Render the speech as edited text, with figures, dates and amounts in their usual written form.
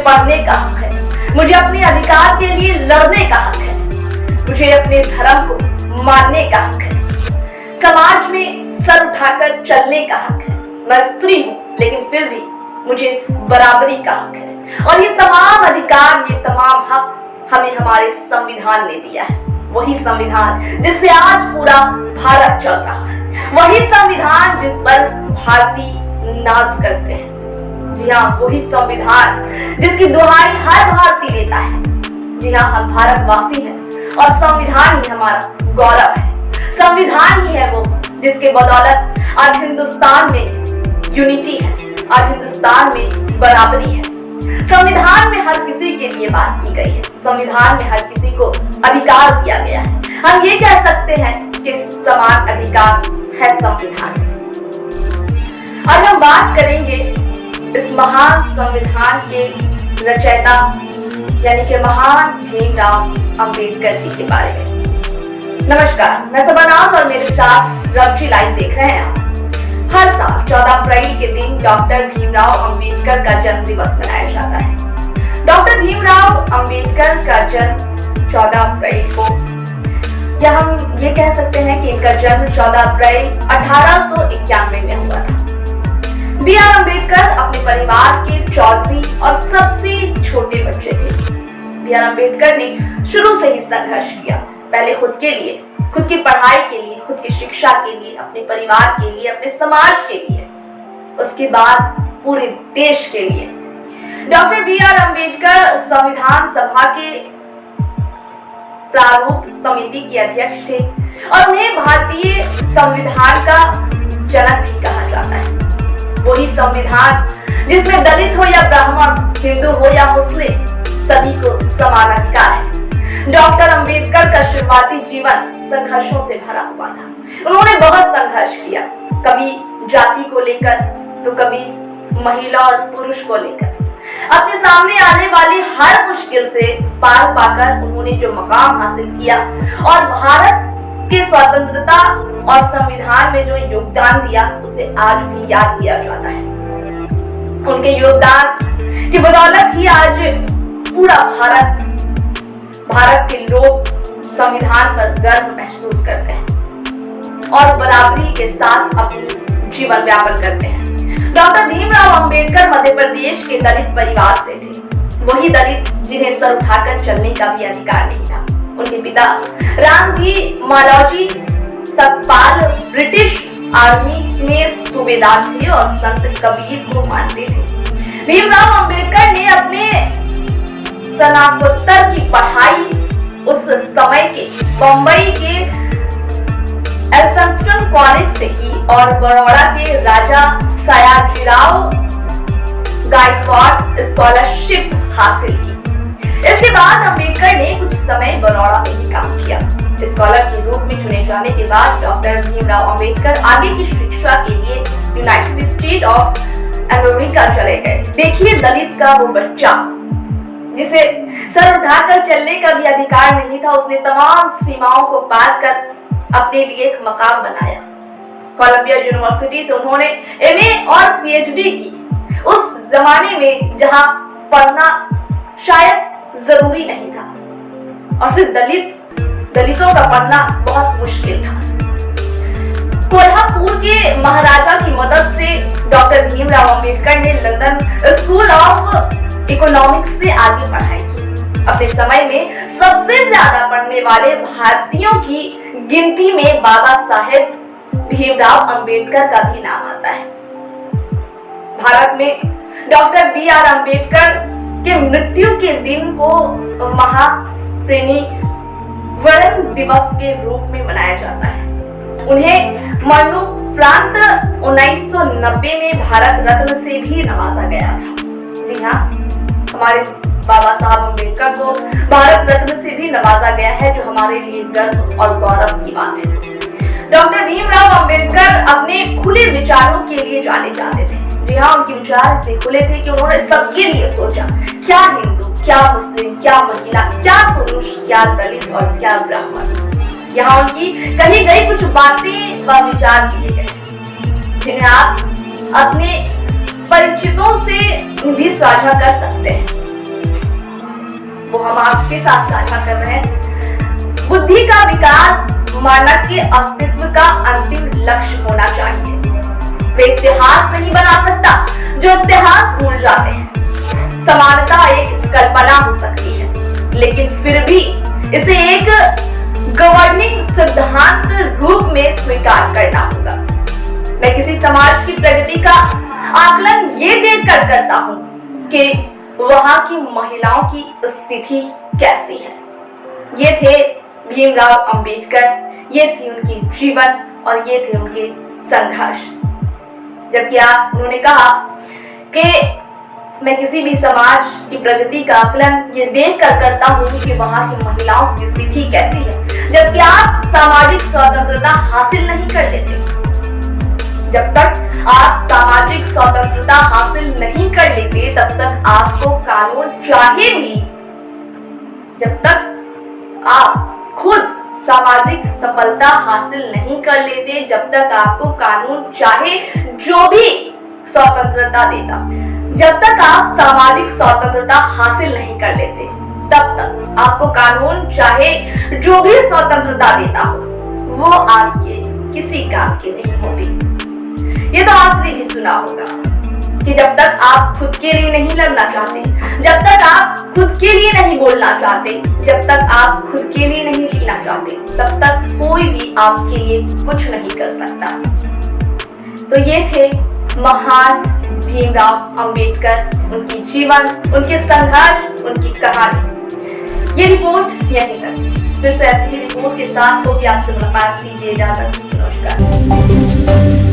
पढ़ने का हक है, मुझे अपने अधिकार के लिए लड़ने का हक है, मुझे अपने धर्म को मानने का हक है, समाज में सर उठाकर चलने का हक है। मैं स्त्री हूँ लेकिन फिर भी मुझे बराबरी का हक है। और ये तमाम अधिकार, ये तमाम हक हमें हमारे संविधान ने दिया है। वही संविधान जिससे आज पूरा भारत चल रहा है, वही संविधान जिस पर भारतीय नाज करते हैं। जी हाँ, वही संविधान जिसकी दुहाई हर भारतीय देता है। जी हाँ, हम भारतवासी हैं और संविधान ही हमारा गौरव है। संविधान ही है वो जिसके बदौलत आज हिंदुस्तान में यूनिटी है, आज हिंदुस्तान में बराबरी है। संविधान में हर किसी के लिए बात की गई है, संविधान में हर किसी को अधिकार दिया गया है। हम ये कह सकते हैं कि समान अधिकार है संविधान में। आज हम बात करेंगे इस महान संविधान के रचयिता यानी कि महान भीमराव अंबेडकर जी के बारे में। नमस्कार, मैं सबनाज और मेरे साथ रवजी लाइव देख रहे हैं। हर साल 14 अप्रैल के दिन डॉक्टर भीमराव अंबेडकर का जन्म दिवस मनाया जाता है। डॉक्टर भीमराव अंबेडकर का जन्म 14 अप्रैल को, या हम ये कह सकते हैं कि इनका जन्म 14 अप्रैल 1891 में हुआ था। B.R. अम्बेडकर अपने परिवार के 14वीं और सबसे छोटे बच्चे थे। B.R. अम्बेडकर ने शुरू से ही संघर्ष किया, पहले खुद के लिए, खुद की पढ़ाई के लिए, खुद की शिक्षा के लिए, अपने परिवार के लिए, अपने समाज के लिए, उसके बाद पूरे देश के लिए। Doctor B.R. अम्बेडकर संविधान सभा के प्रारूप समिति के अध्यक्ष थे और उन्हें भारतीय संविधान का जनक भी कहा जाता है। वही संविधान जिसमें दलित हो या ब्राह्मण, हिंदू हो या मुस्लिम, सभी को समान अधिकार है। डॉक्टर अंबेडकर का शुरुआती जीवन संघर्षों से भरा हुआ था। उन्होंने बहुत संघर्ष किया, कभी जाति को लेकर तो कभी महिला और पुरुष को लेकर। अपने सामने आने वाली हर मुश्किल से पार पाकर उन्होंने जो मकाम हासिल किया और भारत के स्वतंत्रता और संविधान में जो योगदान दिया, उसे आज भी याद किया जाता है। उनके योगदान की बदौलत ही आज पूरा भारत के लोग संविधान पर गर्व महसूस करते हैं और बराबरी के साथ अपनी जीवन यापन करते हैं। डॉक्टर भीमराव अंबेडकर मध्य प्रदेश के दलित परिवार से थे, वही दलित जिन्हें सर उठाकर चलने का भी अधिकार नहीं था। उनके पिता रामजी मालौजी सतपाल ब्रिटिश आर्मी में सूबेदार थे और संत कबीर को मानते थे। भीमराव अंबेडकर ने अपने स्नातकोत्तर की पढ़ाई उस समय के बंबई के एल्फिंस्टन कॉलेज से की और बड़ौदा के राजा सयाजीराव गायकवाड़ स्कॉलरशिप हासिल की। इसके बाद अंबेडकर ने कुछ समय बड़ौदा में ही काम किया। स्कॉलर के रूप में चुने जाने के बाद डॉक्टर भीमराव अंबेडकर आगे की शिक्षा के लिए यूनाइटेड स्टेट ऑफ अमेरिका चले गए। देखिए, दलित का वो बच्चा जिसे सर उठाकर चलने का भी अधिकार नहीं था, उसने तमाम सीमाओं को पार कर अपने लिए एक मकाम बनाया। कोलंबिया यूनिवर्सिटी से उन्होंने एमए और पीएचडी की, उस जमाने में जहां पढ़ना शायद जरूरी नहीं था। और फिर दलितों का पढ़ना बहुत मुश्किल था। कोल्हापुर के महाराजा की मदद से डॉक्टर भीमराव अंबेडकर ने लंदन स्कूल ऑफ इकोनॉमिक्स से आगे पढ़ाई की। अपने समय में सबसे ज्यादा पढ़ने वाले भारतीयों की गिनती में बाबा साहेब भीमराव अंबेडकर का भी नाम आता है। भारत में डॉक्टर B.R. अम्बेडकर के मृत्यु के दिन को महापरिनिर्वाण दिवस के रूप में मनाया जाता है। उन्हें मरणोपरांत 1990 में भारत रत्न से भी नवाजा गया था। जी हाँ, हमारे बाबा साहब अम्बेडकर को भारत रत्न से भी नवाजा गया है, जो हमारे लिए गर्व और गौरव की बात है। डॉक्टर भीमराव अंबेडकर अपने खुले विचारों के लिए जाने जाते थे। जी हाँ, उनके विचार इतने खुले थे कि उन्होंने सबके लिए सोचा, क्या हिंदू, क्या मुस्लिम, क्या महिला, क्या पुरुष, क्या दलित और क्या ब्राह्मण। यहाँ उनकी कही गई कुछ बातें व विचार दिए गए जिन्हें आप अपने परिचितों से भी साझा कर सकते हैं। वो हम आपके साथ साझा कर रहे हैं। बुद्धि का विकास मानव के अस्तित्व का अंतिम लक्ष्य होना चाहिए। वे इतिहास नहीं बना सकता जो इतिहास भूल जाते हैं। समानता एक कल्पना हो सकती है, लेकिन फिर भी इसे एक गवर्निंग सिद्धांत रूप में स्वीकार करना होगा। मैं किसी समाज की प्रगति का आकलन ये देखकर करता हूँ कि वहां की महिलाओं की स्थिति कैसी है। ये थे भीमराव अंबेडकर, ये थी उनकी जीवन और ये थे उनके संघर्ष। जबकि उन्होंने कहा कि मैं किसी भी समाज की प्रगति का आकलन ये देखकर करता हूँ कि वहां की महिलाओं की स्थिति कैसी है। जबकि आप सामाजिक स्वतंत्रता हासिल नहीं कर लेते, जब तक आप सामाजिक स्वतंत्रता हासिल नहीं कर लेते तब तक आपको कानून चाहे भी, जब तक आप खुद सामाजिक सफलता हासिल नहीं कर लेते, जब तक आपको कानून चाहे जो भी स्वतंत्रता देता, जब तक आप सामाजिक स्वतंत्रता हासिल नहीं कर लेते तब तक आपको कानून चाहे जो भी स्वतंत्रता देता हो वो आपके किसी काम की नहीं होती। ये तो आपने भी सुना होगा कि जब तक आप खुद के लिए नहीं लड़ना चाहते, जब तक आप खुद के लिए नहीं बोलना चाहते, जब तक आप खुद के लिए नहीं जीना चाहते, तब तक कोई भी आपके लिए कुछ नहीं कर सकता। तो ये थे महान भीमराव अंबेडकर, उनकी जीवन, उनके संघर्ष, उनकी कहानी। ये रिपोर्ट यहीं तक। फिर से ऐसी ही रिपोर्ट के साथ होगी आपसे मुलाकात। दीजिए इजाजत। नमस्कार।